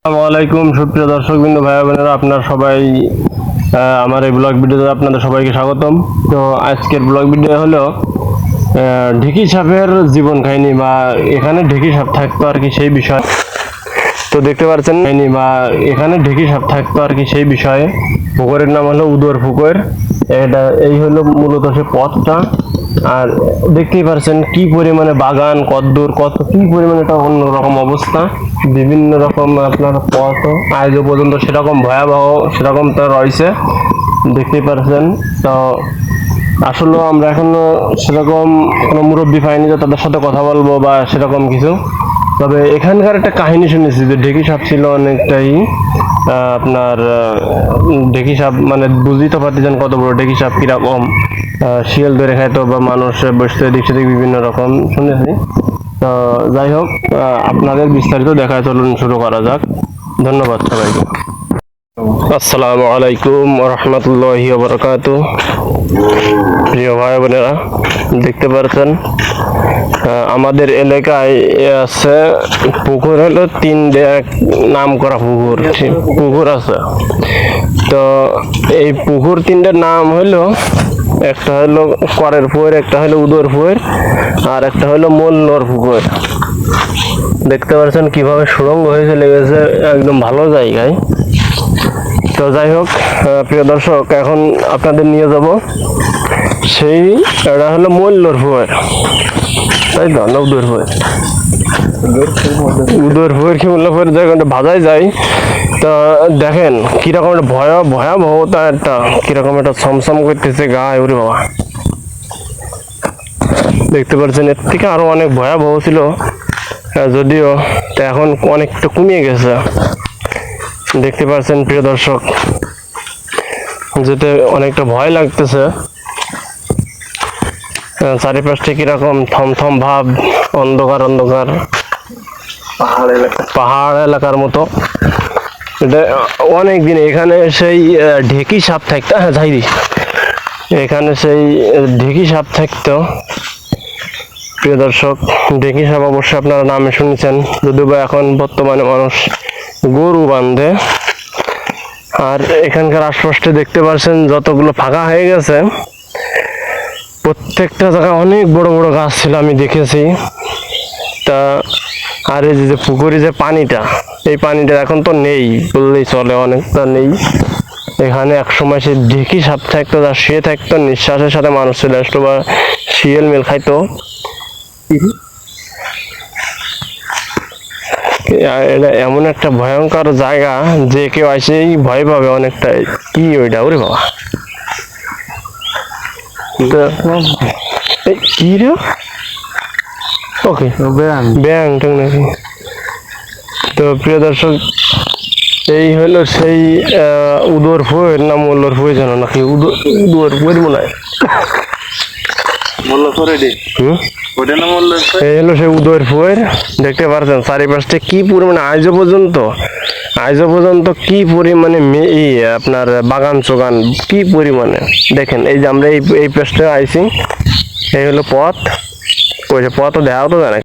আসসালামু আলাইকুম সুপ্রিয় দর্শকবৃন্দ ভাই বোনেরা, আপনারা সবাই আমার এই ব্লগ ভিডিওতে আপনাদের সবাইকে স্বাগতম। তো আজকের ব্লগ ভিডিও হলো ঢেঁকি সাপের জীবন কাহিনী, বা এখানে ঢেঁকি সাপ থাকতো আর কি সেই বিষয়। তো দেখতে পাচ্ছেন কাহিনী, বা এখানে ঢেঁকি সাপ থাকতো আর কি সেই বিষয়ে। পুকুরের নাম হলো উদর পুকুর। এই হলো মূলত সে পথটা। আর দেখতেই পারছেন কি পরিমাণে বাগান, কদ্দুর কত কি পরিমাণে একটা অন্যরকম অবস্থা। বিভিন্ন রকম আপনার পথ আজও পর্যন্ত সেরকম ভয়াবহ সেরকম তো রয়েছে, দেখতেই পারছেন। তো আসলে আমরা এখনো সেরকম কোনো মুরব্বী পাইনি যে তাদের সাথে কথা বলবো বা সেরকম কিছু। তবে এখানকার একটা কাহিনী শুনেছি যে ঢেঁকি সাপ ছিল অনেকটাই আপনার ঢেঁকি সাপ মানে বুঝিতে পারতেছেন কত বড় ঢেঁকি সাপ, কিরকম শিয়াল ধরে খাইতো বা মানুষ বসতে দিক সেদিক বিভিন্ন রকম শুনেছি। তো যাই হোক, আপনাদের বিস্তারিত দেখায় চলুন শুরু করা যাক। ধন্যবাদ সবাইকে। আসসালামু আলাইকুম রহমতুল্লাহি ওয়া বারাকাতুহু। প্রিয় ভাই বোনেরা, দেখতে পাচ্ছেন আমাদের এলাকায় আছে পুকুর হলো তিনটে নাম করা পুকুর আছে। তো এই পুকুর তিনটার নাম হলো, একটা হলো করের পুকুর, একটা হলো উদর পুকুর, আর একটা হলো মোল্লর পুকুর। দেখতে পাচ্ছেন কিভাবে সুড়ঙ্গ হয়ে চলে গেছে একদম ভালো জায়গায়। তো যাই হোক প্রিয় দর্শক, এখন আপনাদের নিয়ে যাব সেই, এটা হলো মোল্লর পুকুর, তাই তো না উদর পুকুর? উদর পুকুর কি মোল্লর পুকুর জায়গাটা ভাজাই যায়। তা দেখেন কিরকম একটা ভয়াবহতা, একটা কিরকম একটা ছমছম করতেছে গায়ে, ওরে বাবা। দেখতে পাচ্ছেন এর থেকে আরো অনেক ভয়াবহ ছিল, যদিও তা এখন অনেকটা কমিয়ে গেছে। দেখতে পাচ্ছেন প্রিয় দর্শক, যেতে অনেকটা ভয় লাগতেছে। চারিপাশটা কিরকম থমথম ভাব, অন্ধকার অন্ধকার, পাহাড় এলাকার মতো। এটা অনেক দিন এখানে সেই ঢেঁকি সাপ থাকতো। হ্যাঁ যাইদি, এখানে সেই ঢেঁকি সাপ থাকতো। প্রিয় দর্শক, ঢেঁকি সাপ অবশ্যই আপনারা নামে শুনেছেন, যদিও বা এখন বর্তমানে মানুষ গরু বাঁধে। আর এখানকার আশপাশটা দেখতে পাচ্ছেন যতগুলো ফাঁকা হয়ে গেছে, প্রত্যেকটা জায়গায় অনেক বড় বড় গাছ ছিল, আমি দেখেছি। তা আর এই যে পুকুরে যে পানিটা, এই পানিটা এখন তো নেই বললেই চলে, অনেকটা নেই। এখানে একসময় সে ঢেঁকি সাপ থাকতো, যা শুয়ে থাকতো, নিঃশ্বাসের সাথে মানুষ চলে আসতো বা শিয়াল মিল খাইতো। এটা এমন একটা ভয়ঙ্কর জায়গা যে কেউ আসেই ভয় পাবে অনেকটা। কি ওইটা, ওরে বাবা, কি রে? ওকে, ব্যাং ট্যাং নাকি? তো প্রিয় দর্শক, এই হলো সেই উদর ফুয়ের না মোল্লর ফুয়ে জানো নাকি? উদর ফুয়ের মনে হয়। এই হলো সেই উদয়ের ফুয়ের। দেখতে পাচ্ছেন চারিপাশটা কি পরিমাণে আজও পর্যন্ত কি পরিমাণে আপনার বাগান চোগান, কি পরিমাণে দেখেন। এই যে আমরা এই পেজটা আইছি, এই হলো পথ, ওই যে পথ দেখাও তো জানে।